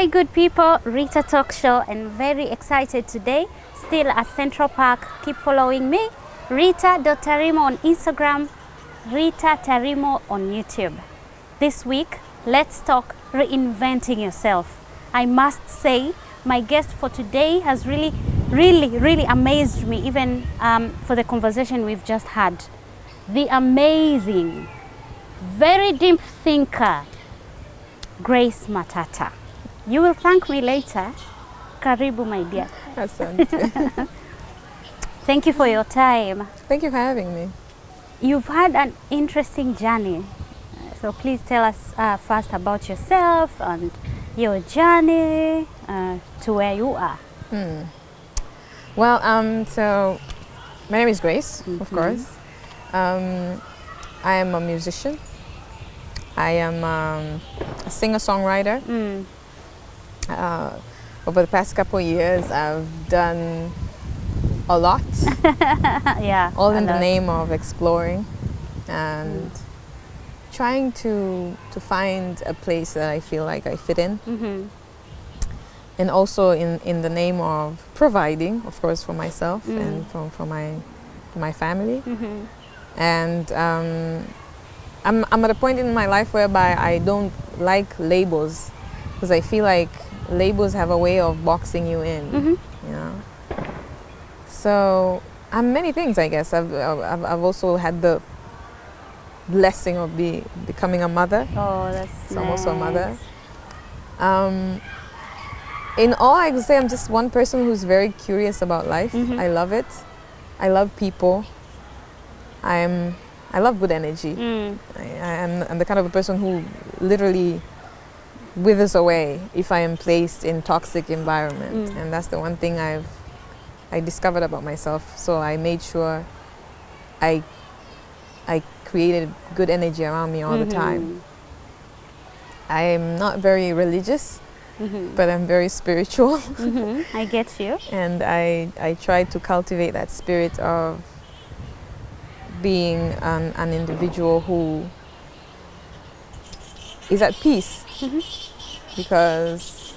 Hi good people, Rita Talk Show, and very excited today, still at Central Park. Keep following me, Rita.Tarimo on Instagram, Rita Tarimo on YouTube. This week, let's talk reinventing yourself. I must say, my guest for today has really amazed me, even for the conversation we've just had. The amazing, very deep thinker, Grace Matata. You will thank me later. Karibu, my dear. Asante. Thank you for your time. Thank you for having me. You've had an interesting journey. So please tell us first about yourself and your journey to where you are. Well, so my name is Grace, of course. I am a musician. I am a singer-songwriter. Over the past couple of years, I've done a lot. Yeah. All in the name of exploring and trying to find a place that I feel like I fit in. And also in the name of providing, of course, for myself and for my family. And I'm at a point in my life whereby I don't like labels, because I feel like labels have a way of boxing you in. You know. So I'm many things, I guess. I've also had the blessing of becoming a mother. Oh, that's So I'm nice. also a mother. In all, I would say I'm just one person who's very curious about life. I love it. I love people. I love good energy. I'm the kind of a person who literally withers away if I am placed in toxic environment, and that's the one thing I discovered about myself. So I made sure I created good energy around me all the time. I am not very religious, but I'm very spiritual. I get you. And I try to cultivate that spirit of being an individual who is at peace, because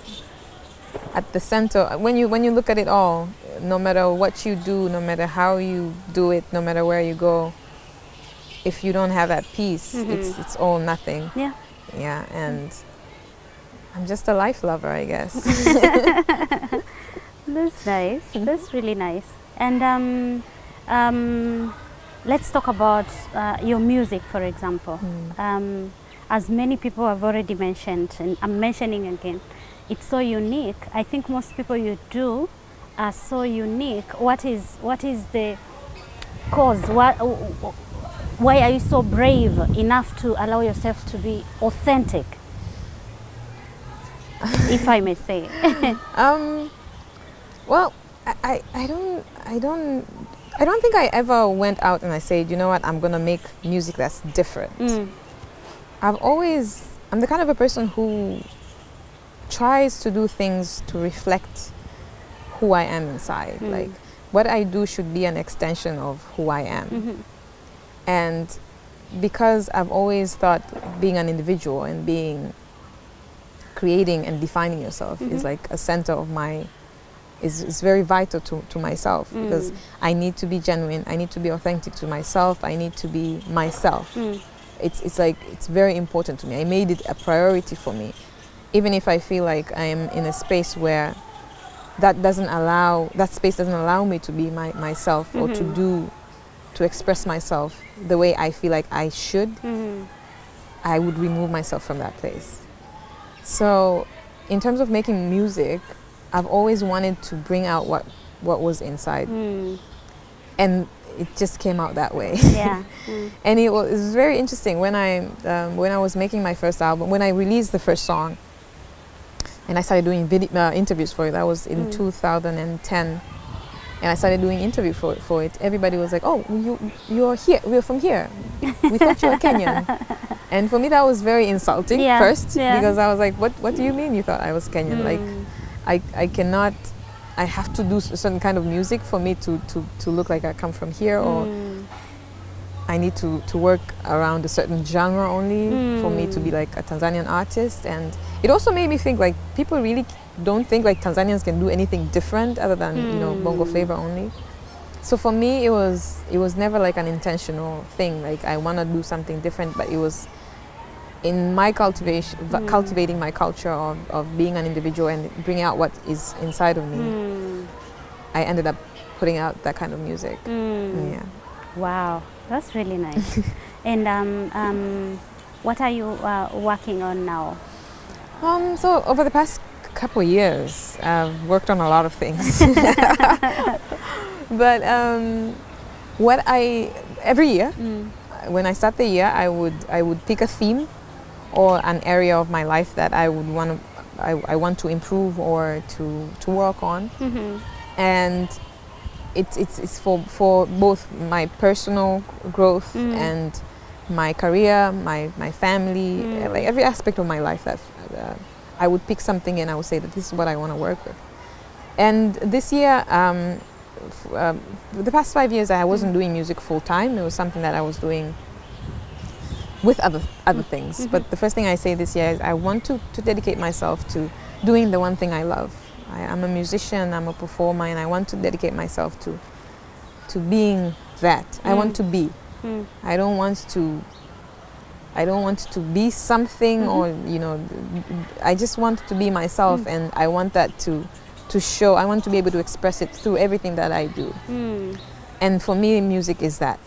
at the center, when you look at it all, no matter what you do, no matter how you do it, no matter where you go, if you don't have that peace, it's all nothing. Yeah, and I'm just a life lover, I guess. That's nice. That's really nice. And let's talk about your music, for example. As many people have already mentioned, and I'm mentioning again, it's so unique. I think most people you do are so unique. What is the cause? Why are you so brave enough to allow yourself to be authentic, if I may say? Well, I don't think I ever went out and I said, you know what, I'm gonna make music that's different. I'm the kind of a person who tries to do things to reflect who I am inside. Like, what I do should be an extension of who I am. And because I've always thought being an individual and creating and defining yourself is like a center of is very vital to myself, because I need to be genuine, I need to be authentic to myself, I need to be myself. It's very important to me. I made it a priority for me, even if I feel like I am in a space where that space doesn't allow me to be myself or to express myself the way I feel like I should. I would remove myself from that place. So in terms of making music, I've always wanted to bring out what was inside, and it just came out that way. Yeah. And it was very interesting when I was making my first album, when I released the first song, and I started doing interviews for it. That was in 2010, and I started doing interview for it. Everybody was like, "Oh, you're here. We're from here. We thought you were Kenyan." And for me, that was very insulting first, because I was like, "What do you mean you thought I was Kenyan?" Like, I cannot. I have to do a certain kind of music for me to look like I come from here, or I need to work around a certain genre only for me to be like a Tanzanian artist. And it also made me think like people really don't think like Tanzanians can do anything different other than bongo flavor only. So for me, it was never like an intentional thing. Like I want to do something different, but it was in my cultivating my culture of being an individual and bringing out what is inside of me. I ended up putting out that kind of music. Yeah. Wow, that's really nice. And what are you working on now? So over the past couple of years, I've worked on a lot of things. But every year, when I start the year, I would pick a theme or an area of my life that I want to improve or to work on, and it's for both my personal growth and my career, my family, like every aspect of my life. That I would pick something and I would say that this is what I want to work with. And this year, the past 5 years, I wasn't doing music full time. It was something that I was doing with other things. But the first thing I say this year is I want to dedicate myself to doing the one thing I love. I'm a musician, I'm a performer, and I want to dedicate myself to being that. I want to be. I don't want to be something or I just want to be myself, and I want that to show. I want to be able to express it through everything that I do. And for me, music is that.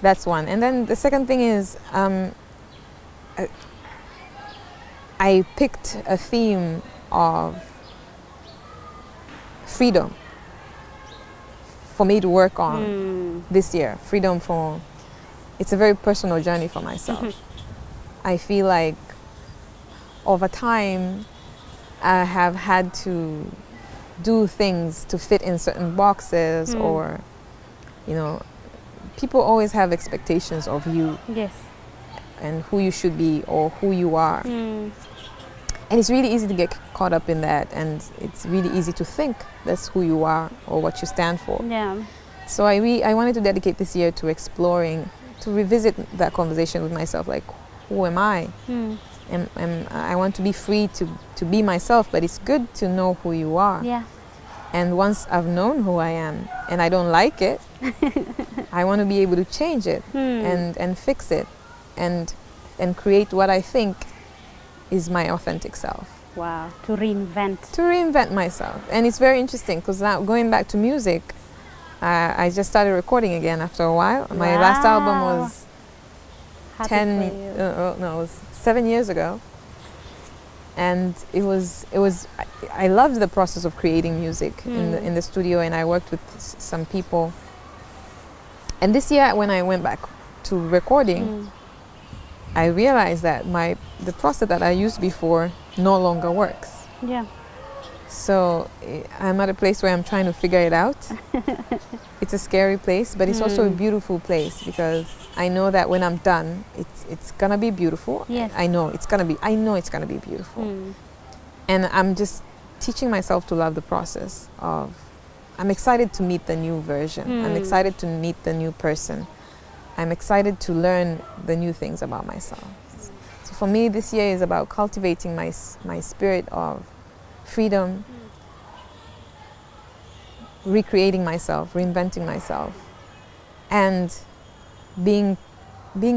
That's one. And then the second thing is I picked a theme of freedom for me to work on this year. Freedom it's a very personal journey for myself. I feel like over time I have had to do things to fit in certain boxes, or people always have expectations of you. Yes. And who you should be or who you are. And it's really easy to get caught up in that, and it's really easy to think that's who you are or what you stand for. Yeah. So I wanted to dedicate this year to exploring, to revisit that conversation with myself, like, who am I? I want to be free to be myself, but it's good to know who you are. Yeah. And once I've known who I am and I don't like it, I want to be able to change it and fix it and create what I think is my authentic self. Wow, to reinvent. To reinvent myself. And it's very interesting because now going back to music, I just started recording again after a while. My last album was it was 7 years ago. And it was I loved the process of creating music in the studio, and I worked with some people. And this year when I went back to recording, I realized that the process that I used before no longer works. Yeah. So I'm at a place where I'm trying to figure it out. It's a scary place, but it's also a beautiful place, because I know that when I'm done, it's gonna be beautiful. Yes. I know it's gonna be beautiful. And I'm just teaching myself to love the process of. I'm excited to meet the new version. I'm excited to meet the new person. I'm excited to learn the new things about myself. So for me, this year is about cultivating my spirit of freedom, recreating myself, reinventing myself, and being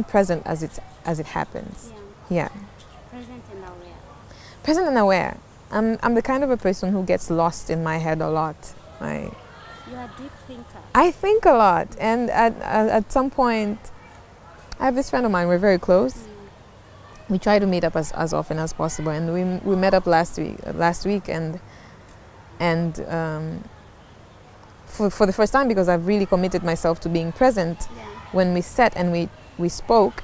present as it happens. Yeah. Present and aware. Present and aware. I'm the kind of a person who gets lost in my head a lot. You're a deep thinker. I think a lot, and at some point, I have this friend of mine. We're very close. We try to meet up as often as possible, and we met up last week, and for the first time, because I've really committed myself to being present. When we sat and we spoke,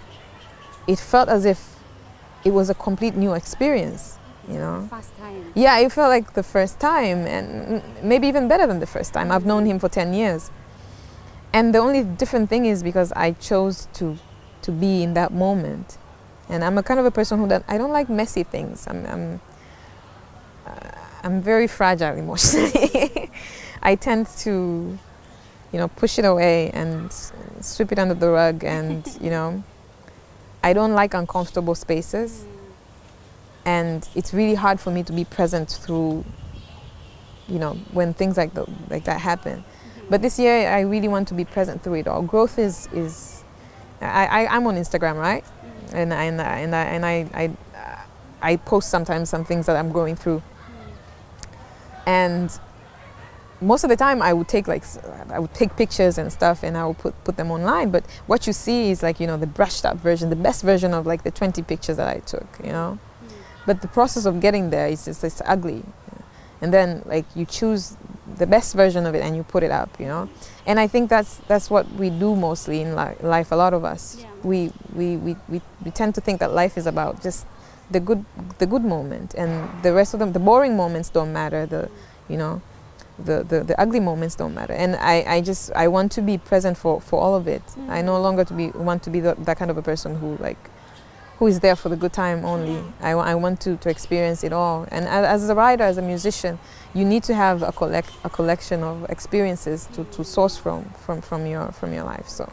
it felt as if it was a complete new experience. First time. Yeah, it felt like the first time, and maybe even better than the first time. I've known him for 10 years. And the only different thing is because I chose to be in that moment. And I'm a kind of a person I don't like messy things. I'm very fragile emotionally. I tend to, push it away and sweep it under the rug, and, I don't like uncomfortable spaces. and it's really hard for me to be present through, you know, when things like that happen. But this year I really want to be present through it all. Growth is I'm on Instagram, right? And I post sometimes some things that I'm going through, and most of the time I would take pictures and stuff, and I will put them online. But what you see is like, you know, the brushed up version, the best version of like the 20 pictures that I took, you know. But the process of getting there is just, it's ugly. And then like you choose the best version of it and you put it up, you know. And I think that's what we do mostly in life. A lot of us, we tend to think that life is about just the good moment, and the rest of them, the boring moments don't matter. The ugly moments don't matter. And I want to be present for all of it. I no longer want to be that kind of a person who is there for the good time only. I want to experience it all. And as a writer, as a musician, you need to have a collection of experiences to source from your life. So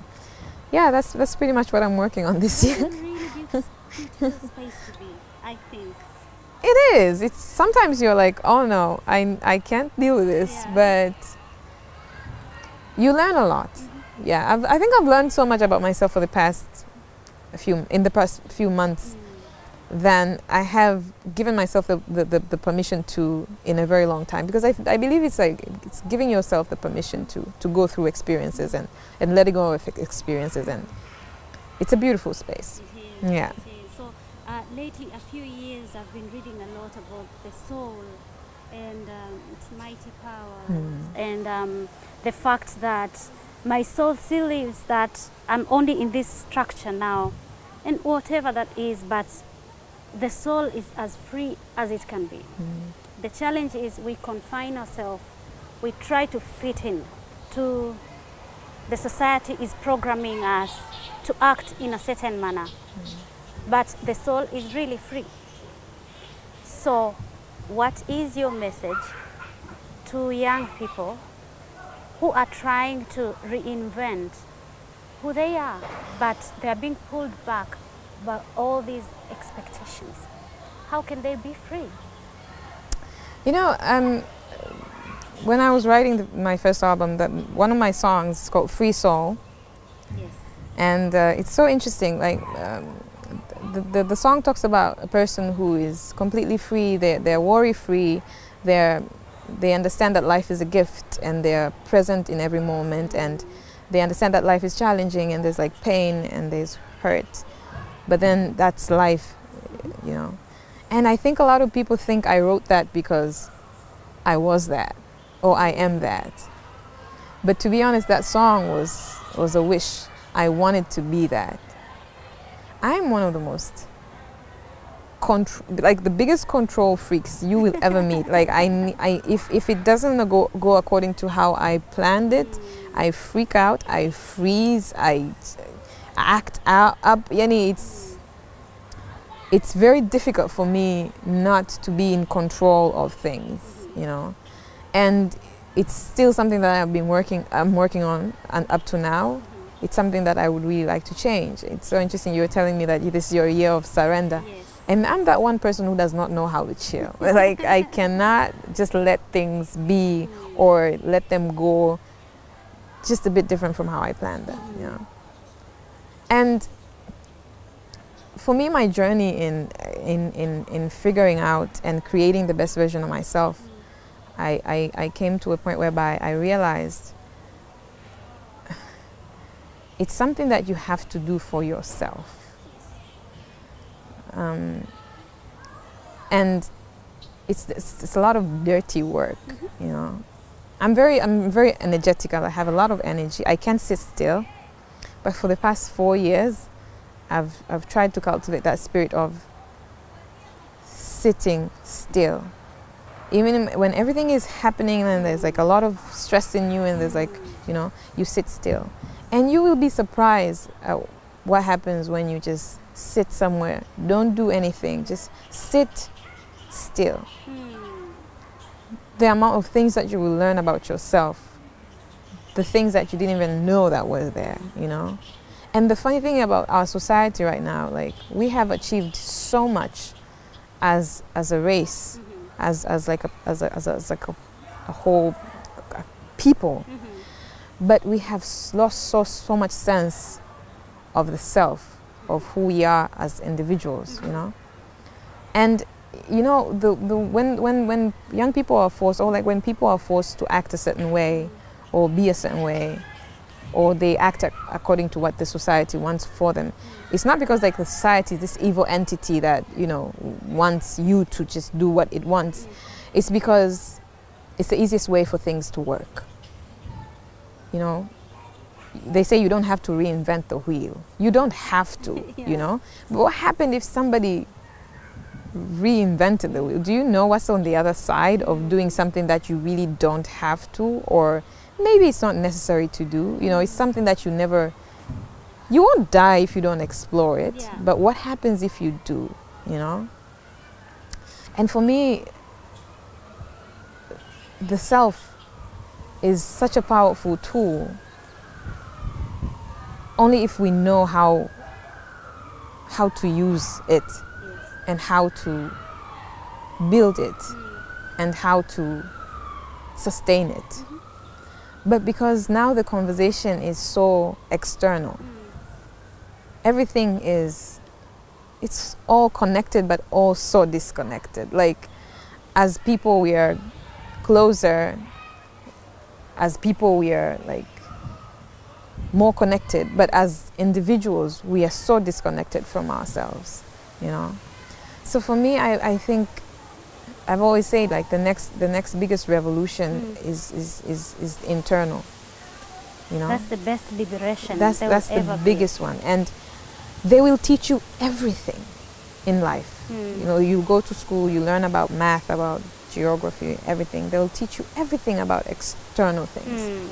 yeah, that's pretty much what I'm working on this year. It's a really beautiful space to be, I think. It is. It's sometimes you're like, oh no, I can't deal with this, but you learn a lot. Yeah, I think I've learned so much about myself in the past few months than I have given myself the permission to in a very long time, because I believe it's giving yourself the permission to go through experiences and letting go of experiences, and it's a beautiful space. It is, yeah. it is. So lately, a few years, I've been reading a lot about the soul and its mighty powers, and the fact that my soul still lives, that I'm only in this structure now, and whatever that is, but the soul is as free as it can be. The challenge is we confine ourselves, we try to fit in to the society is programming us to act in a certain manner, but the soul is really free. So what is your message to young people who are trying to reinvent who they are, but they are being pulled back by all these expectations? How can they be free? You know, when I was writing my first album, one of my songs is called Free Soul. Yes. And it's so interesting. Like the song talks about a person who is completely free. They're worry free. They understand that life is a gift, and they're present in every moment, and they understand that life is challenging, and there's like pain and there's hurt, but then that's life, you know. And I think a lot of people think I wrote that because I was that, or I am that. But to be honest, that song was a wish. I wanted to be that. I'm one of the most the biggest control freaks you will ever meet. Like if it doesn't go according to how I planned it, I freak out, I freeze, I act up. Yani it's very difficult for me not to be in control of things, you know. And it's still something that I'm working on, and up to now, it's something that I would really like to change. It's so interesting. You were telling me that this is your year of surrender. Yes. And I'm that one person who does not know how to chill. Like I cannot just let things be or let them go just a bit different from how I planned them, you know. And for me, my journey in figuring out and creating the best version of myself, I came to a point whereby I realized it's something that you have to do for yourself. And it's a lot of dirty work, you know. I'm very energetic. I have a lot of energy. I can't sit still, but for the past 4 years, I've tried to cultivate that spirit of sitting still, even when everything is happening and there's like a lot of stress in you, and there's like, you know, you sit still, and you will be surprised at what happens when you just sit somewhere, don't do anything, just sit still. The amount of things that you will learn about yourself, the things that you didn't even know that were there, you know. And the funny thing about our society right now, like we have achieved so much as a race, as like a whole people, but we have lost so much sense of the self, of who we are as individuals, you know. And you know, when young people are forced, or like when people are forced to act a certain way or be a certain way, or they act according to what the society wants for them, it's not because like the society is this evil entity that, you know, wants you to just do what it wants. It's because it's the easiest way for things to work. You know, they say you don't have to reinvent the wheel. You don't have to, you know. But what happened if somebody reinvented the wheel? Do you know what's on the other side of doing something that you really don't have to, or maybe it's not necessary to do? You know, it's something that you won't die if you don't explore it. Yeah. But what happens if you do, you know? And for me, the self is such a powerful tool only if we know how to use it, and how to build it, and how to sustain it. But because now the conversation is so external, everything it's all connected but also disconnected. Like, as people we are closer, as people we are like more connected, but as individuals we are so disconnected from ourselves, you know. So for me, I think I've always said like the next biggest revolution is internal, you know. That's the best liberation. That's the biggest one, and they will teach you everything in life. You know, you go to school, you learn about math, about geography, everything. They'll teach you everything about external things,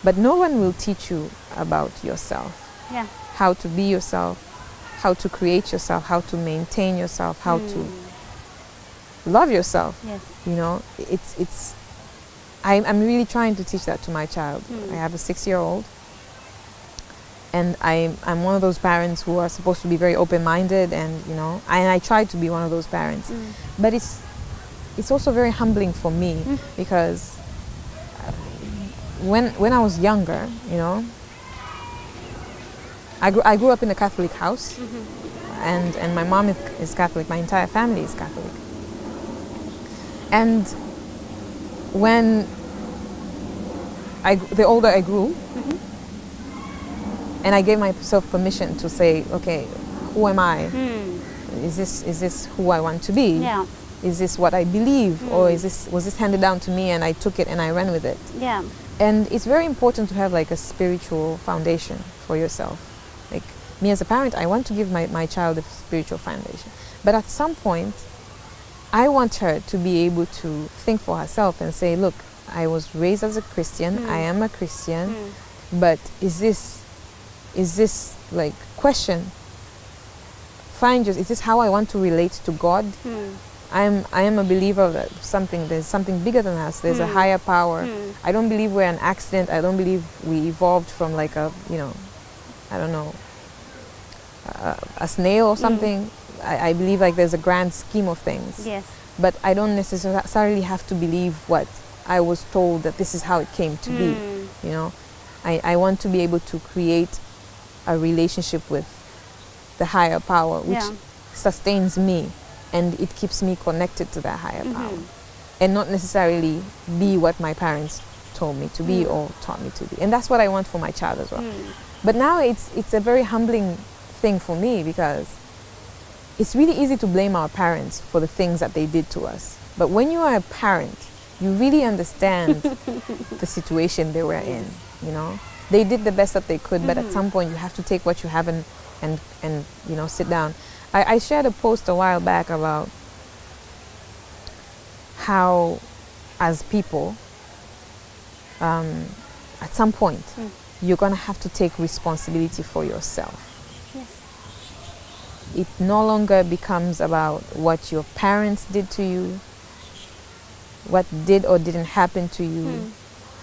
but no one will teach you about yourself. Yeah. How to be yourself, how to create yourself, how to maintain yourself, how to love yourself. Yes. You know, I'm really trying to teach that to my child. I have a 6-year-old, and I'm one of those parents who are supposed to be very open-minded, and you know, and I try to be one of those parents. But it's also very humbling for me, because when I was younger, you know, I grew up in a Catholic house, and my mom is Catholic. My entire family is Catholic. And when the older I grew, and I gave myself permission to say, okay, who am I? Is this who I want to be? Yeah. Is this what I believe, or was this handed down to me and I took it and I ran with it? Yeah. And it's very important to have like a spiritual foundation for yourself. Like me as a parent, I want to give my child a spiritual foundation. But at some point, I want her to be able to think for herself and say, look, I was raised as a Christian, I am a Christian, but is this like, question, is this how I want to relate to God? I am a believer that there's something bigger than us. There's a higher power. I don't believe we're an accident. I don't believe we evolved from like a, you know, I don't know, a snail or something. I believe like there's a grand scheme of things. Yes. But I don't necessarily have to believe what I was told that this is how it came to be. You know, I want to be able to create a relationship with the higher power, which sustains me. And it keeps me connected to that higher power, and not necessarily be what my parents told me to be or taught me to be. And that's what I want for my child as well. But now it's a very humbling thing for me, because it's really easy to blame our parents for the things that they did to us. But when you are a parent, you really understand the situation they were in. You know, they did the best that they could, but at some point you have to take what you have and you know, sit down. I shared a post a while back about how, as people, at some point, you're going to have to take responsibility for yourself. Yes. It no longer becomes about what your parents did to you, what did or didn't happen to you,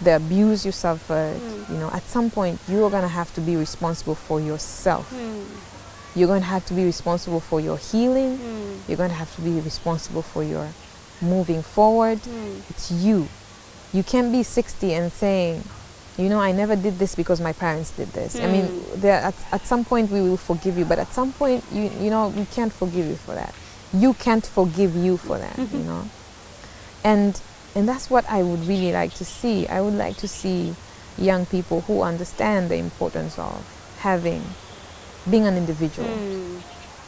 the abuse you suffered. You know, at some point, you are going to have to be responsible for yourself. You're going to have to be responsible for your healing. You're going to have to be responsible for your moving forward. It's you. You can't be 60 and saying, you know, I never did this because my parents did this. I mean, at some point we will forgive you, but at some point, you know, we can't forgive you for that. You can't forgive you for that, you know. And that's what I would really like to see. I would like to see young people who understand the importance of being an individual,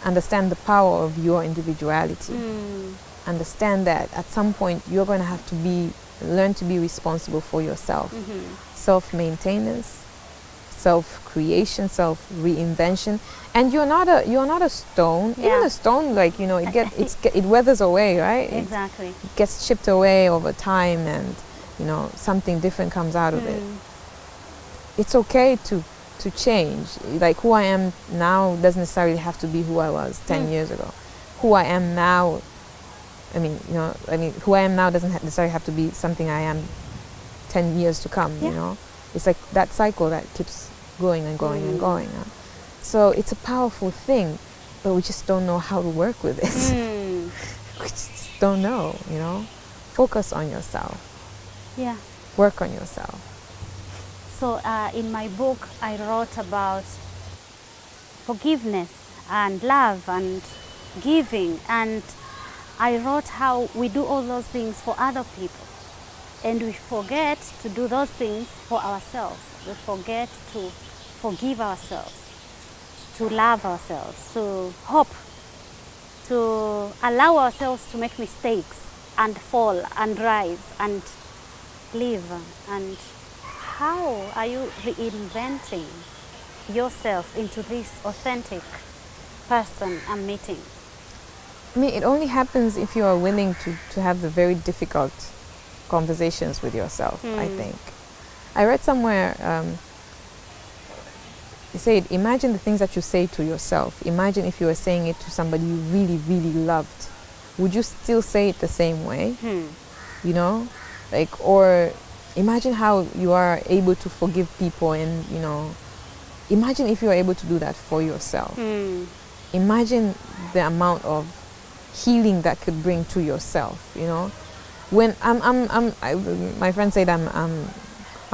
understand the power of your individuality, understand that at some point you're going to have to learn to be responsible for yourself, self-maintenance, self-creation, self-reinvention. And you're not a stone. Even a stone, like, you know, it weathers away, right? Exactly. It gets chipped away over time, and, you know, something different comes out of it. It's okay to change. Like, who I am now doesn't necessarily have to be who I was 10 years ago. Who I am now, who I am now doesn't necessarily have to be something I am 10 years to come, you know. It's like that cycle that keeps going and going and going. So it's a powerful thing, but we just don't know how to work with it. We just don't know, you know. Focus on yourself. Yeah. Work on yourself. So in my book, I wrote about forgiveness and love and giving, and I wrote how we do all those things for other people, and we forget to do those things for ourselves. We forget to forgive ourselves, to love ourselves, to hope, to allow ourselves to make mistakes and fall and rise and live. And how are you reinventing yourself into this authentic person I'm meeting? I mean, it only happens if you are willing to have the very difficult conversations with yourself, I think. I read somewhere, it said, imagine the things that you say to yourself. Imagine if you were saying it to somebody you really, really loved. Would you still say it the same way? You know? Like, or imagine how you are able to forgive people, and, you know, imagine if you are able to do that for yourself. Imagine the amount of healing that could bring to yourself, you know. When my friend said I'm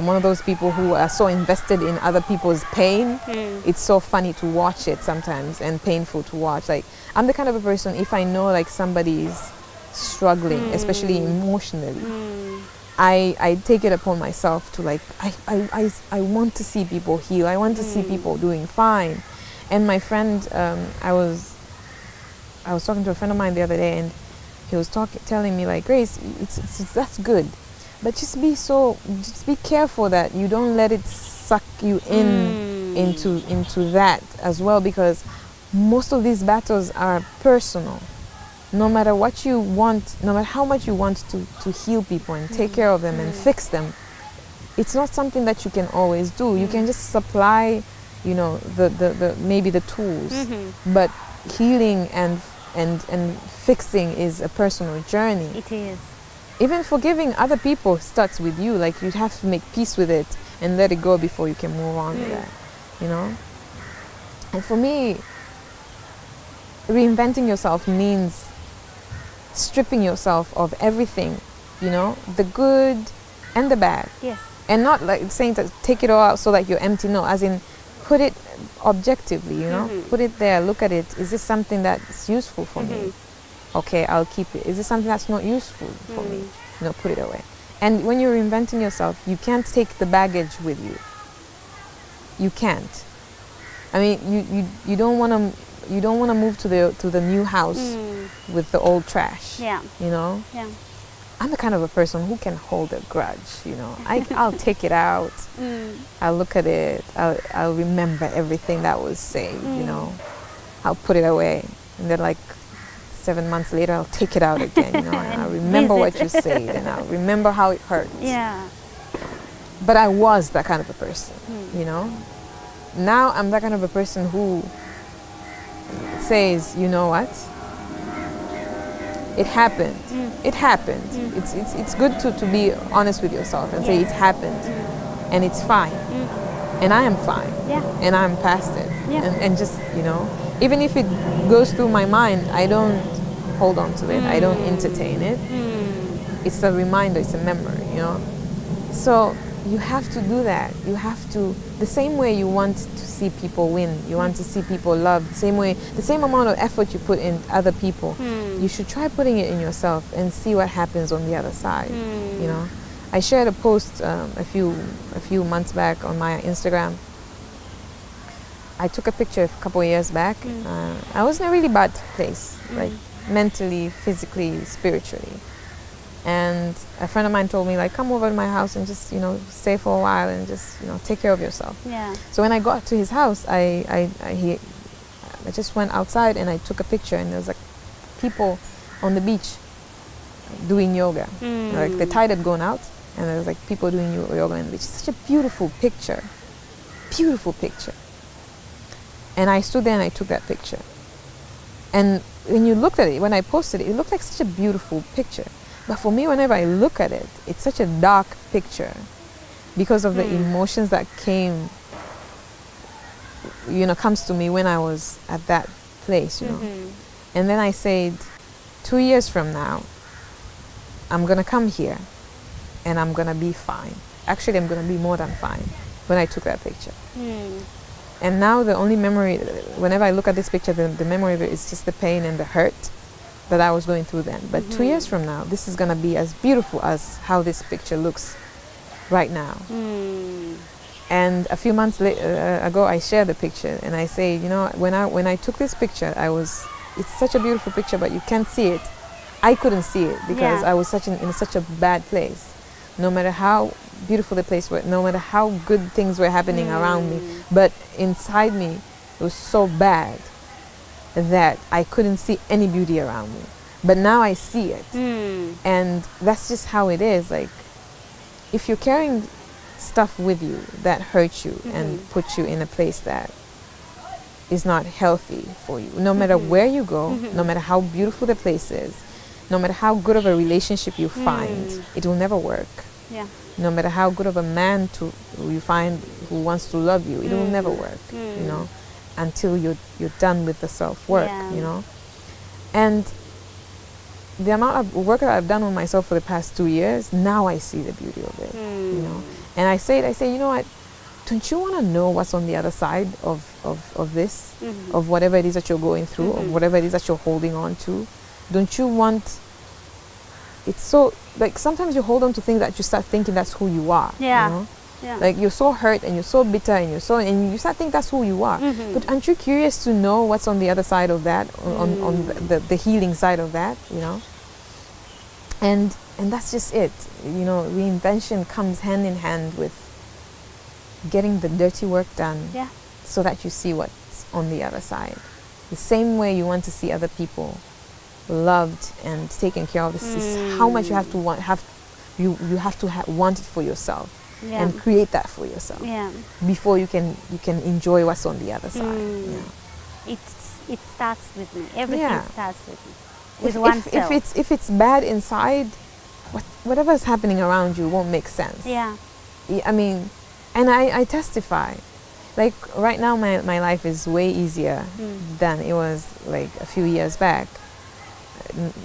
one of those people who are so invested in other people's pain. It's so funny to watch it sometimes, and painful to watch. Like, I'm the kind of a person, if I know like somebody's struggling, especially emotionally, I take it upon myself to, like, I want to see people heal. I want to see people doing fine. And my friend, I was talking to a friend of mine the other day, and he was telling me, like, Grace, that's good, but just be careful that you don't let it suck you into that as well, because most of these battles are personal. No matter what you want, no matter how much you want to heal people and take care of them and fix them, it's not something that you can always do. You can just supply, you know, the maybe the tools, but healing and fixing is a personal journey. It is. Even forgiving other people starts with you. Like, you have to make peace with it and let it go before you can move on to that, you know. And for me, reinventing yourself means stripping yourself of everything, you know, the good and the bad. Yes. And not like saying to take it all out so that you're empty. No, as in put it objectively, you know. Put it there, look at it. Is this something that's useful for me? Okay, I'll keep it. Is this something that's not useful for me? You know, put it away. And when you're reinventing yourself, you can't take the baggage with you. You can't. I mean, you don't want to move to the new house with the old trash. Yeah. You know. Yeah. I'm the kind of a person who can hold a grudge. You know, I'll take it out. I'll look at it. I'll remember everything that was said. You know, I'll put it away, and then, like, 7 months later, I'll take it out again. You know, and I'll remember what you said, and I'll remember how it hurt. Yeah. But I was that kind of a person. You know. Now I'm that kind of a person who says, you know what? It happened. It happened. It's good to be honest with yourself and say it happened, and it's fine, and I am fine, and I'm past it. Yeah. and just, even if it goes through my mind, I don't hold on to it. I don't entertain it. It's a reminder, it's a memory. So you have to do that. You have to, the same way you want to see people win, you want to see people love, the same amount of effort you put in other people, you should try putting it in yourself and see what happens on the other side. I shared a post a few months back on my Instagram. I took a picture a couple of years back. I was in a really bad place, like mentally, physically, spiritually. And a friend of mine told me, like, come over to my house and just, stay for a while and just, take care of yourself. Yeah. So when I got to his house, I just went outside and I took a picture, and there was like people on the beach doing yoga. Like the tide had gone out, and there was like people doing yoga on the beach. It's such a beautiful picture. Beautiful picture. And I stood there and I took that picture. And when you looked at it, when I posted it, it looked like such a beautiful picture. But for me, whenever I look at it, it's such a dark picture because of the emotions that comes to me when I was at that place, And then I said, 2 years from now, I'm going to come here and I'm going to be fine. Actually, I'm going to be more than fine when I took that picture. And now the only memory, whenever I look at this picture, the memory of it is just the pain and the hurt that I was going through then. But 2 years from now, this is going to be as beautiful as how this picture looks right now. And a few months ago, I shared the picture and I say, when I took this picture, it's such a beautiful picture, but you can't see it. I couldn't see it because I was in such a bad place. No matter how beautiful the place was, no matter how good things were happening around me, but inside me, it was so bad that I couldn't see any beauty around me. But now I see it. And that's just how it is. Like, if you're carrying stuff with you that hurts you and puts you in a place that is not healthy for you, no matter where you go, no matter how beautiful the place is, no matter how good of a relationship you find, it will never work. Yeah. No matter how good of a man you find who wants to love you, it will never work, until you're done with the self-work, And the amount of work that I've done on myself for the past 2 years, now I see the beauty of it, And I say, you know what, don't you want to know what's on the other side of this, of whatever it is that you're going through, of whatever it is that you're holding on to? Don't you want... It's so, like, sometimes you hold on to things that you start thinking that's who you are. Yeah. Like, you're so hurt and you're so bitter and you start thinking that's who you are. But aren't you curious to know what's on the other side of that, on the healing side of that, And that's just it. Reinvention comes hand in hand with getting the dirty work done, so that you see what's on the other side. The same way you want to see other people loved and taken care of. This is how much you have to want. You have to want it for yourself, and create that for yourself before you can enjoy what's on the other side. It starts with me. Everything starts with me. With oneself. If it's bad inside, whatever is happening around you won't make sense. I mean, and I testify. Like, right now, my life is way easier than it was like a few years back.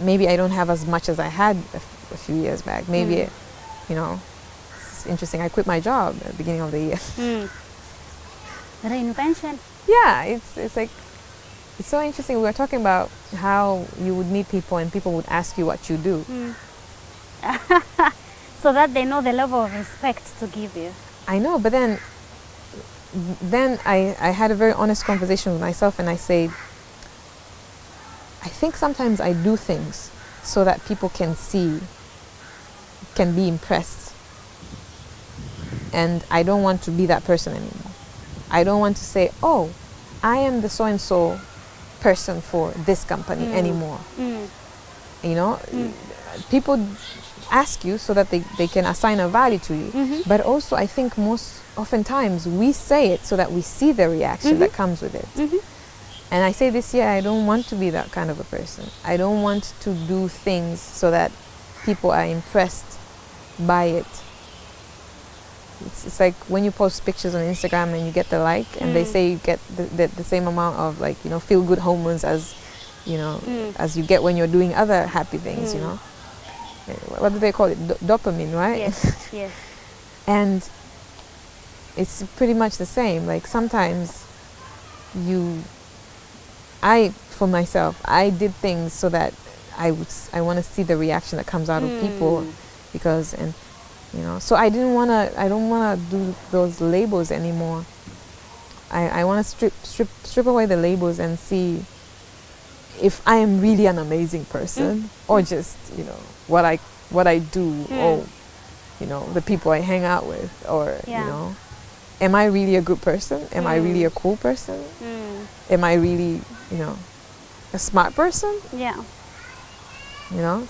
Maybe I don't have as much as I had a few years back. Maybe, it's interesting. I quit my job at the beginning of the year. Reinvention. Yeah, it's like, it's so interesting. We were talking about how you would meet people and people would ask you what you do. So that they know the level of respect to give you. I know, but then I had a very honest conversation with myself, and I said, I think sometimes I do things so that people can be impressed. And I don't want to be that person anymore. I don't want to say, oh, I am the so-and-so person for this company anymore. People ask you so that they can assign a value to you. But also, I think most oftentimes we say it so that we see the reaction that comes with it. And I say this year, I don't want to be that kind of a person. I don't want to do things so that people are impressed by it. it's like when you post pictures on Instagram and you get the like, and they say you get the same amount of, like, you know, feel good hormones as, you know, as you get when you're doing other happy things, you know. What do they call it? Dopamine, right? Yes, yes. And it's pretty much the same. Like, sometimes for myself, I did things so that I want to see the reaction that comes out of people, because, and you know, so I don't want to do those labels anymore. I want to strip away the labels and see if I am really an amazing person, or just, you know, what I do, or, you know, the people I hang out with, or you know, am I really a good person? Am I really a cool person? Am I really, you know, a smart person? Yeah. You know,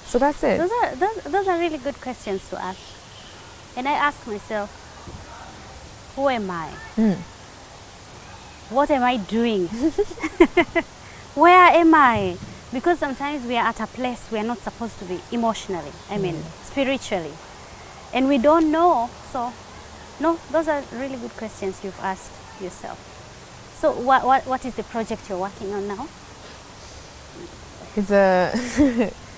so that's it. Those are really good questions to ask. And I ask myself, who am I? What am I doing? Where am I? Because sometimes we are at a place we are not supposed to be emotionally, I mean, spiritually. And we don't know. So, no, those are really good questions you've asked yourself. So what is the project you're working on now? It's a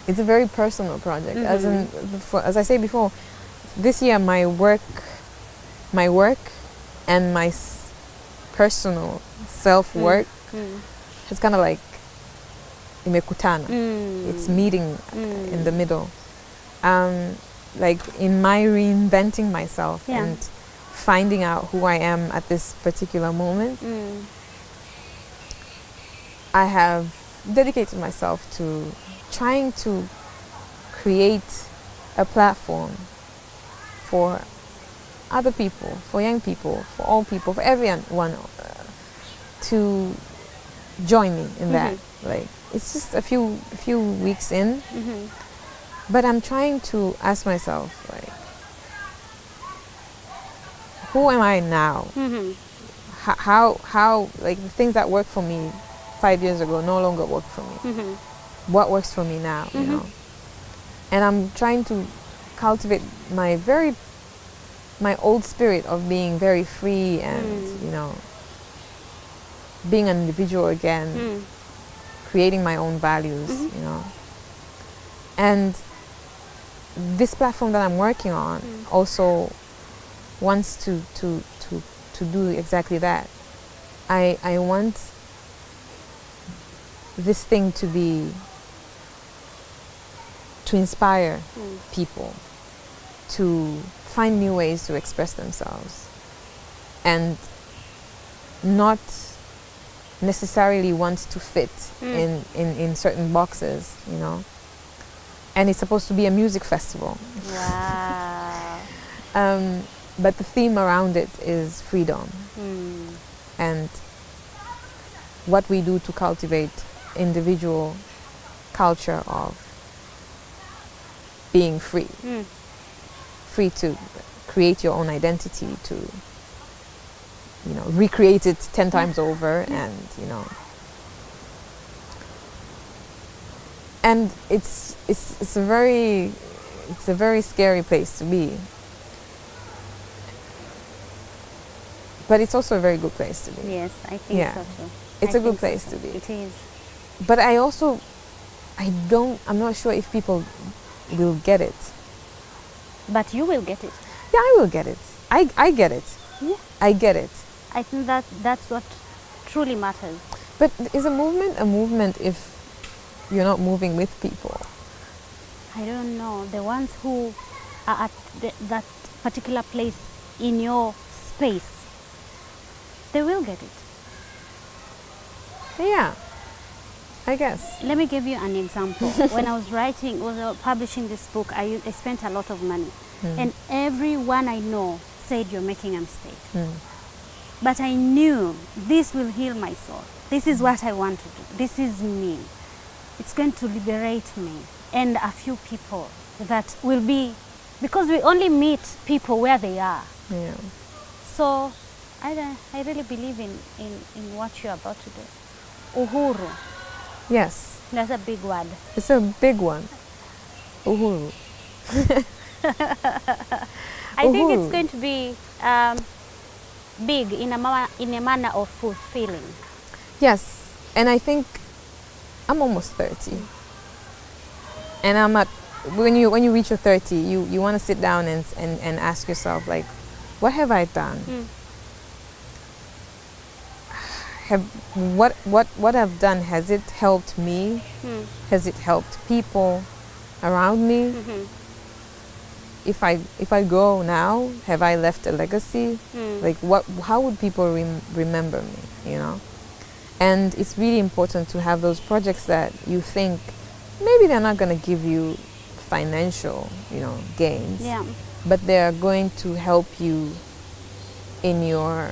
it's a very personal project. As I say before, this year my work and my personal self-work has kind of like imekutana. It's meeting in the middle. Like, in my reinventing myself and finding out who I am at this particular moment, I have dedicated myself to trying to create a platform for other people, for young people, for all people, for everyone, to join me in that. Like, it's just a few weeks in, but I'm trying to ask myself, like, who am I now? How like, the things that worked for me 5 years ago no longer work for me. What works for me now, you know? And I'm trying to cultivate my old spirit of being very free and, you know, being an individual again, creating my own values, you know. And this platform that I'm working on also wants to do exactly that. I want this thing to inspire people to find new ways to express themselves, and not necessarily want to fit in certain boxes, you know. And it's supposed to be a music festival. Wow. But the theme around it is freedom, and what we do to cultivate individual culture of being free. Free to create your own identity, to, you know, recreate it 10 times over, and, you know. And it's a very scary place to be. But it's also a very good place to be. Yes, I think so too. It's a good place to be. It is. But I'm not sure if people will get it. But you will get it. Yeah, I will get it. I get it. Yeah. I get it. I think that's what truly matters. But is a movement if you're not moving with people? I don't know. The ones who are at that particular place in your space, they will get it. Yeah, I guess. Let me give you an example. When I was publishing this book, I spent a lot of money. And everyone I know said, you're making a mistake. But I knew this will heal my soul. This is what I want to do. This is me. It's going to liberate me and a few people that will be, because we only meet people where they are. Yeah. So I really believe in what you're about to do. Uhuru. Yes. That's a big word. It's a big one. Uhuru. I think it's going to be big in a manner of fulfilling. Yes, and I think I'm almost 30, and I'm at when you reach your 30, you want to sit down and ask yourself, like, what have I done? What I've done, has it helped me? Has it helped people around me? If I go now, have I left a legacy? Like, how would people remember me, you know? And it's really important to have those projects that you think maybe they're not going to give you financial, gains, but they are going to help you in your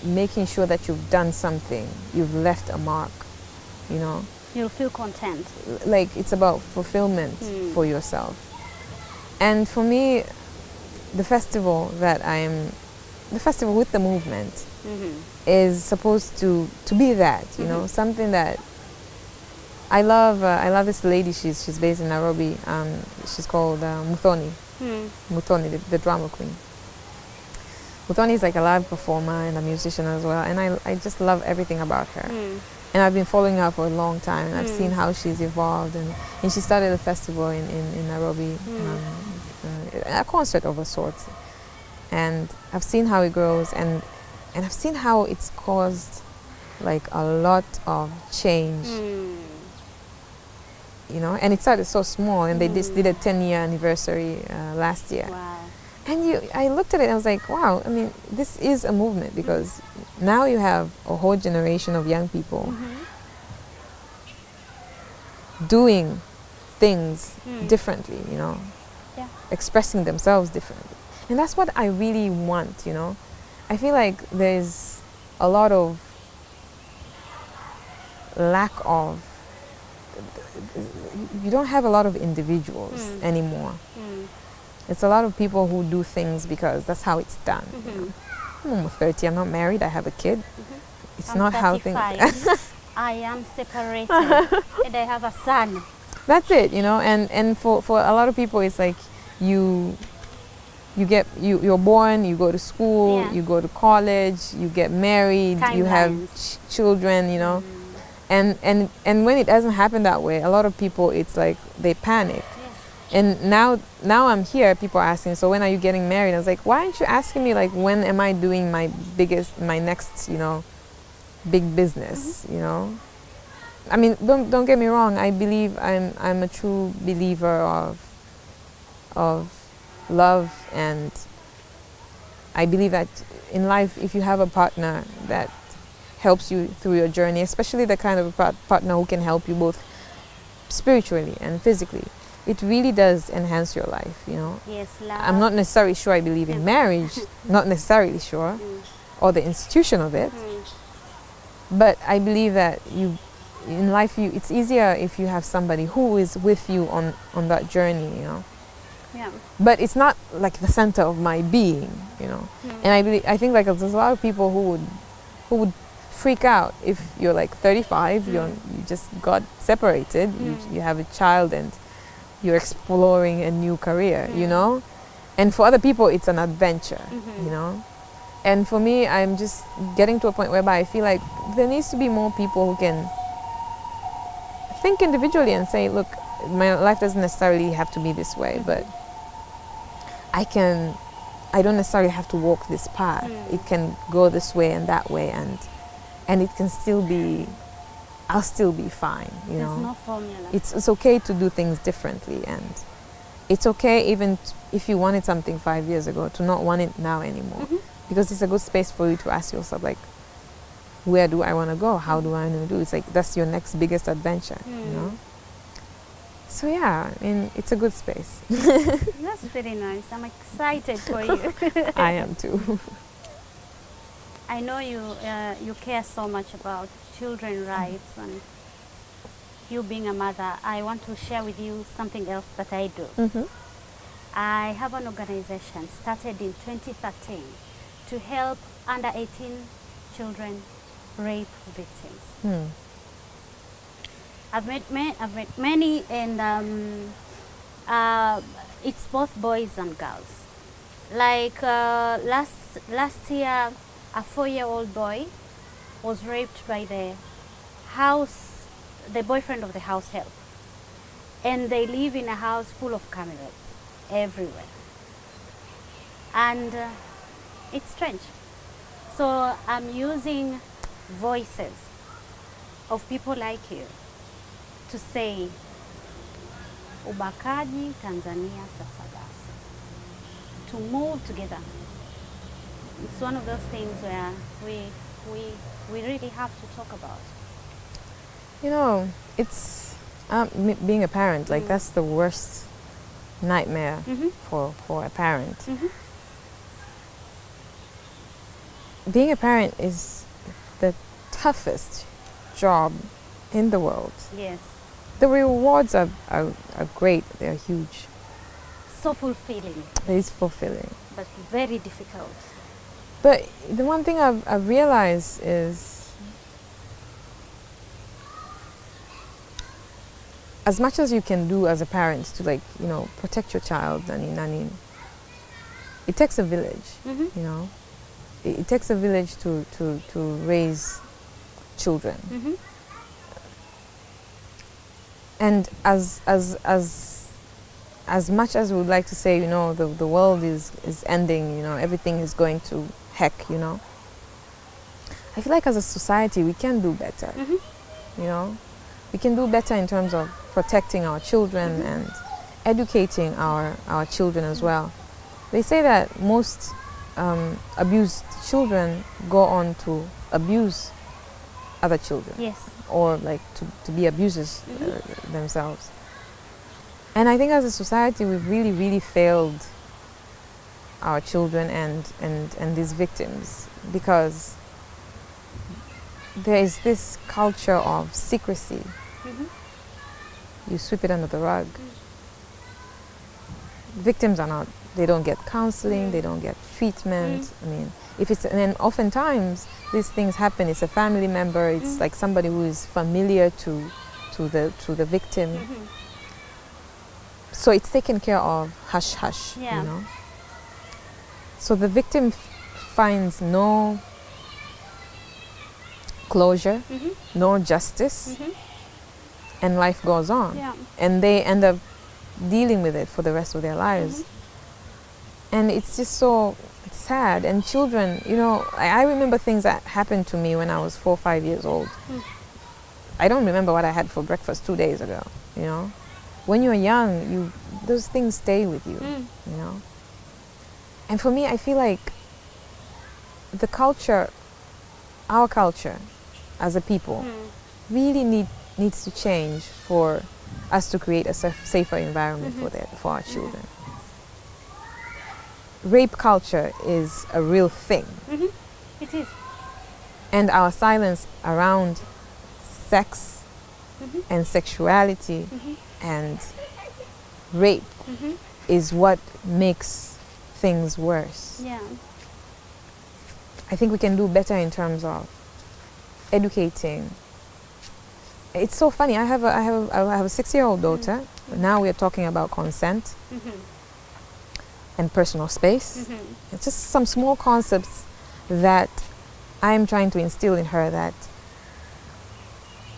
making sure that you've done something, you've left a mark, You'll feel content. Like, it's about fulfillment for yourself. And for me, the festival with the movement is supposed to be that, something that I love. I love this lady. She's based in Nairobi. She's called Muthoni. Muthoni, the drama queen. Muthoni is like a live performer and a musician as well, and I just love everything about her. And I've been following her for a long time, and I've seen how she's evolved, and she started a festival in Nairobi, a concert of a sort, and I've seen how it grows, and I've seen how it's caused like a lot of change, and it started so small, and they just did a 10-year anniversary last year. Wow. And I looked at it and I was like, wow, I mean, this is a movement, because now you have a whole generation of young people doing things differently, expressing themselves differently. And that's what I really want, I feel like there's a lot of lack of, you don't have a lot of individuals anymore. It's a lot of people who do things because that's how it's done. I'm almost 30, I'm not married, I have a kid. It's I'm not 35. how things... I am separated and I have a son. That's it, and for a lot of people, it's like you're born, you go to school, you go to college, you get married, you have children, and when it doesn't happen that way, a lot of people, it's like they panic. And now I'm here, people are asking, so when are you getting married? I was like, why aren't you asking me, like, when am I doing my next, big business, I mean, don't get me wrong, I believe I'm a true believer of love, and I believe that in life, if you have a partner that helps you through your journey, especially the kind of partner who can help you both spiritually and physically, it really does enhance your life, Yes, love. I'm not necessarily sure I believe in marriage, not necessarily sure, or the institution of it, but I believe that in life, it's easier if you have somebody who is with you on that journey, Yeah. But it's not like the center of my being, And I think like there's a lot of people who would freak out if you're like 35, you just got separated, you have a child, and you're exploring a new career, And for other people, it's an adventure, And for me, I'm just getting to a point whereby I feel like there needs to be more people who can think individually and say, look, my life doesn't necessarily have to be this way, but I don't necessarily have to walk this path. It can go this way and that way, and it can still be, I'll still be fine, There's no formula. It's okay to do things differently, and it's okay even if you wanted something 5 years ago to not want it now anymore, because it's a good space for you to ask yourself, like, where do I want to go? How do I want to do? It's like that's your next biggest adventure, So yeah, I mean, it's a good space. That's very nice. I'm excited for you. I am too. I know you care so much about children's rights and you being a mother. I want to share with you something else that I do. I have an organization started in 2013 to help under 18 children rape victims. I've met many, and it's both boys and girls. Like last year, a 4-year-old boy was raped by the boyfriend of the house help, and they live in a house full of cameras everywhere, and it's strange. So I'm using voices of people like you to say ubakaji Tanzania sasa basi, to move together. It's one of those things where we really have to talk about. You know, it's being a parent, like that's the worst nightmare for a parent. Being a parent is the toughest job in the world. Yes. The rewards are great, they're huge. So fulfilling. It is fulfilling. But very difficult. But the one thing I've realized is, as much as you can do as a parent to, like, you know, protect your child, nani, it takes a village, you know. It takes a village to raise children. And as much as we would like to say, you know, the world is ending, you know, everything is going to heck, you know, I feel like as a society we can do better. You know, we can do better in terms of protecting our children and educating our children as well. They say that most abused children go on to abuse other children. Yes. Or like to be abusers themselves. And I think as a society we've really failed our children and these victims, because there is this culture of secrecy. You sweep it under the rug. Victims are not, they don't get counseling, they don't get treatment. I mean, if it's, and then oftentimes these things happen, it's a family member, it's like somebody who is familiar to the victim. So it's taken care of hush hush, you know. So the victim finds no closure, no justice, and life goes on. And they end up dealing with it for the rest of their lives. And it's just so sad. And children, you know, I remember things that happened to me when I was 4 or 5 years old. I don't remember what I had for breakfast 2 days ago, you know. When you're young, those things stay with you, you know. And for me, I feel like the culture, our culture as a people, really needs to change for us to create a safer environment for our children. Rape culture is a real thing. It is. And our silence around sex and sexuality and rape is what makes things worse. I think we can do better in terms of educating. It's so funny. I have a 6-year-old daughter. Now we are talking about consent and personal space. It's just some small concepts that I'm trying to instill in her, that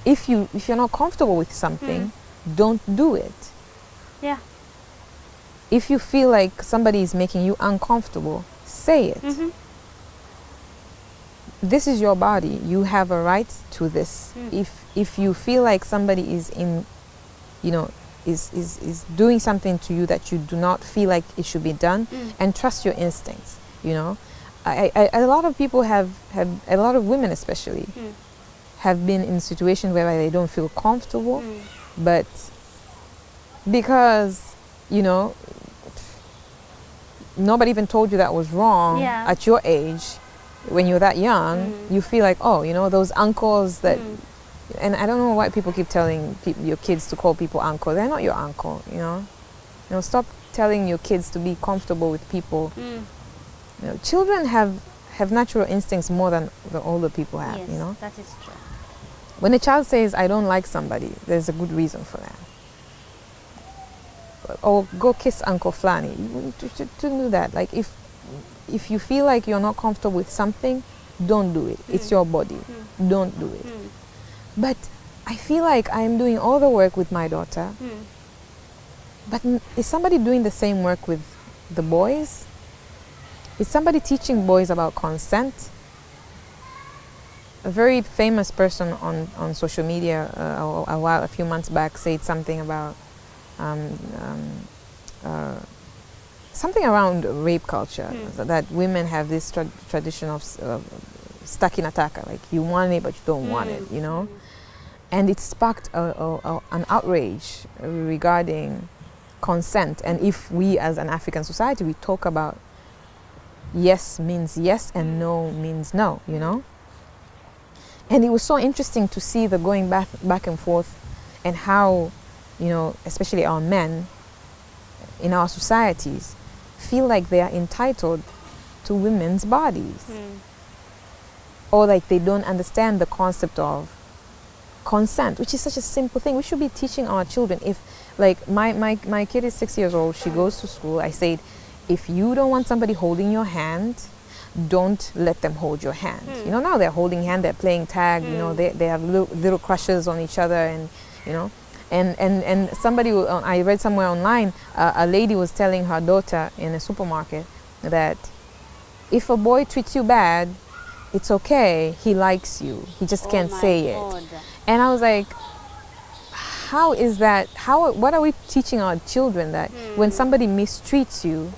if you're not comfortable with something, don't do it. If you feel like somebody is making you uncomfortable, say it. This is your body. You have a right to this. If you feel like somebody is is doing something to you that you do not feel like it should be done, and trust your instincts, you know. A lot of people have a lot of women especially have been in situations where they don't feel comfortable, but because, you know, nobody even told you that was wrong at your age, when you're that young, you feel like, oh, you know, those uncles that, and I don't know why people keep telling your kids to call people uncle. They're not your uncle, you know. You know, stop telling your kids to be comfortable with people. You know, children have natural instincts more than the older people have, Yes, you know. that is true. When a child says, I don't like somebody, there's a good reason for that. or go kiss Uncle Flanny. You should do that. Like if you feel like you're not comfortable with something, don't do it. It's your body. Don't do it. But I feel like I'm doing all the work with my daughter. But is somebody doing the same work with the boys? Is somebody teaching boys about consent? A very famous person on social media a few months back said something about something around rape culture, that women have this tradition of stuck in attacker, like you want it but you don't want it, you know? And it sparked an outrage regarding consent. And if we as an African society, we talk about yes means yes and no means no, you know? And it was so interesting to see the going back and forth, and how, you know, especially our men in our societies feel like they are entitled to women's bodies. Or like they don't understand the concept of consent, which is such a simple thing. We should be teaching our children. If like my kid is 6 years old, she goes to school, I said, if you don't want somebody holding your hand, don't let them hold your hand. You know, now they're holding hand, they're playing tag, you know, they have little crushes on each other, and you know, and somebody, I read somewhere online, a lady was telling her daughter in a supermarket that if a boy treats you bad, it's okay, he likes you, he just can't say it. And I was like, how is that, what are we teaching our children, that when somebody mistreats you,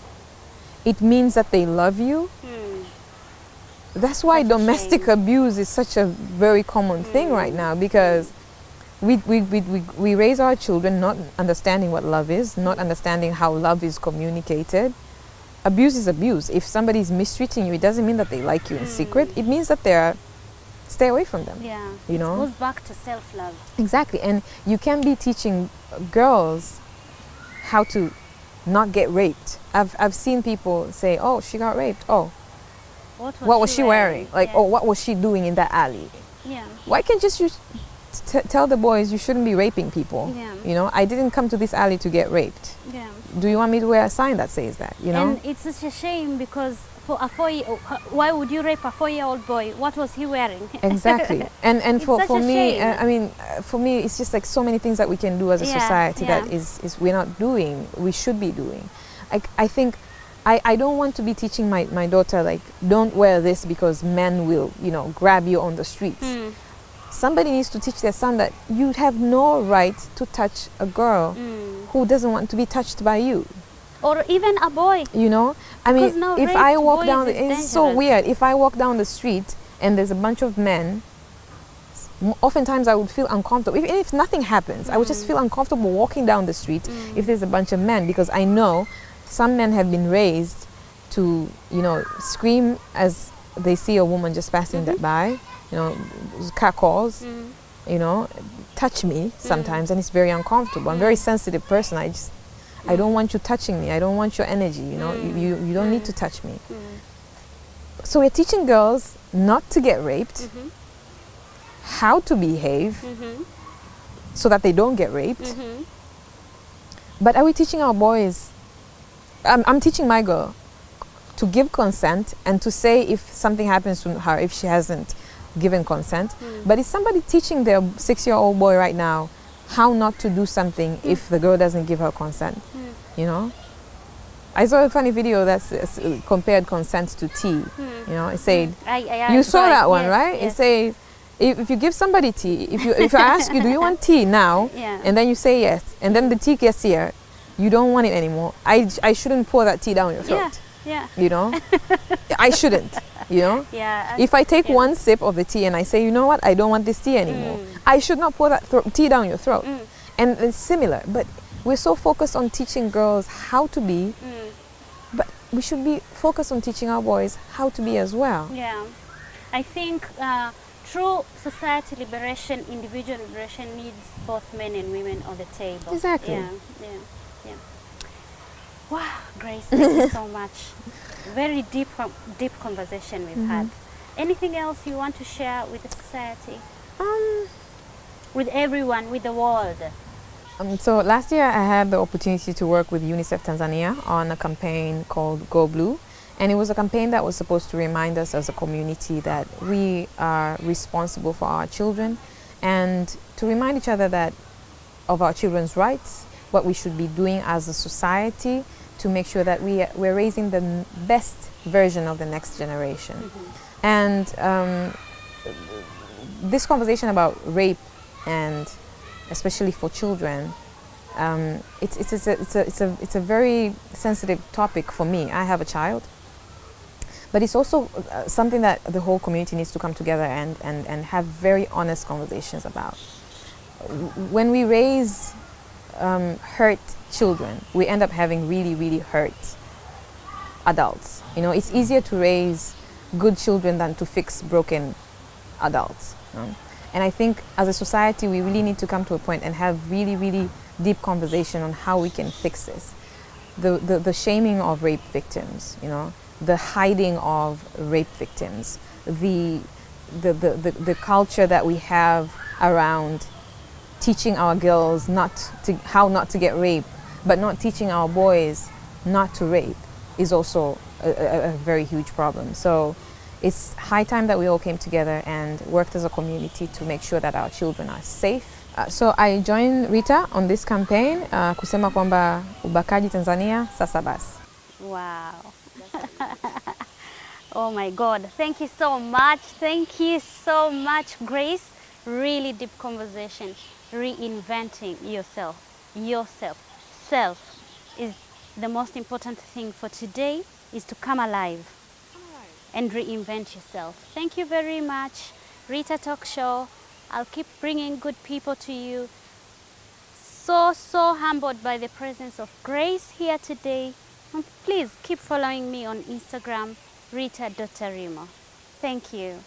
it means that they love you? That's why domestic abuse is such a very common thing right now, because we raise our children not understanding what love is, not understanding how love is communicated. Abuse is abuse. If somebody is mistreating you, it doesn't mean that they like you in secret. It means that stay away from them. Yeah, you know? It goes back to self-love. Exactly. And you can be teaching girls how to not get raped. I've seen people say, oh, she got raped. Oh, what was she wearing? Like, oh, what was she doing in that alley? Yeah. Why can't just you tell the boys you shouldn't be raping people? Yeah. You know, I didn't come to this alley to get raped. Yeah. Do you want me to wear a sign that says that? You know? And it's such a shame, because for a why would you rape a 4-year-old boy? What was he wearing? Exactly. And for me, shame. I mean, for me, it's just like so many things that we can do as a society that is we're not doing, we should be doing. I think I don't want to be teaching my daughter, like, don't wear this because men will, you know, grab you on the streets. Somebody needs to teach their son that you have no right to touch a girl who doesn't want to be touched by you. Or even a boy. You know? I mean, if I walk down, it's so weird. If I walk down the street and there's a bunch of men, oftentimes I would feel uncomfortable. Even if nothing happens, I would just feel uncomfortable walking down the street if there's a bunch of men, because I know some men have been raised to, you know, scream as they see a woman just passing that by, you know, cat calls, you know, touch me sometimes, and it's very uncomfortable. I'm a very sensitive person. I don't want you touching me. I don't want your energy, you know. You don't need to touch me. So we're teaching girls not to get raped, how to behave so that they don't get raped. But are we teaching our boys? I'm teaching my girl to give consent and to say if something happens to her if she hasn't given consent. But is somebody teaching their 6-year-old boy right now how not to do something if the girl doesn't give her consent? You know? I saw a funny video that compared consent to tea. You know, it said, you saw that one, right? It says, if you give somebody tea, if I ask you, do you want tea now? And then you say yes, and then the tea gets here, you don't want it anymore. I shouldn't pour that tea down your throat. You know? I shouldn't, you know? If I take one sip of the tea and I say, you know what, I don't want this tea anymore, I should not pour that tea down your throat. And it's similar, but we're so focused on teaching girls how to be, but we should be focused on teaching our boys how to be as well. Yeah. I think true society liberation, individual liberation needs both men and women on the table. Exactly. Yeah. Wow, Grace, thank you so much. Very deep conversation we've had. Anything else you want to share with the society? With everyone, with the world? So last year I had the opportunity to work with UNICEF Tanzania on a campaign called Go Blue. And it was a campaign that was supposed to remind us as a community that we are responsible for our children and to remind each other that of our children's rights, what we should be doing as a society to make sure that we're raising the best version of the next generation. Mm-hmm. And this conversation about rape, and especially for children, it's a very sensitive topic for me. I have a child, but it's also something that the whole community needs to come together and have very honest conversations about. When we raise hurt children, we end up having really, really hurt adults. You know, it's easier to raise good children than to fix broken adults. You know? And I think as a society, we really need to come to a point and have really, really deep conversation on how we can fix this. The shaming of rape victims, you know, the hiding of rape victims, the culture that we have around teaching our girls how not to get raped, but not teaching our boys not to rape is also a very huge problem. So it's high time that we all came together and worked as a community to make sure that our children are safe. So I joined Rita on this campaign, kusema kwamba ubakaji Tanzania sasa basi. Wow. Oh my God, thank you so much. Thank you so much, Grace. Really deep conversation. Reinventing yourself. Self is the most important thing for today, is to come alive and reinvent yourself. Thank you very much, Rita Talk Show. I'll keep bringing good people to you. So humbled by the presence of Grace here today. And please keep following me on Instagram, rita.tarimo. Thank you.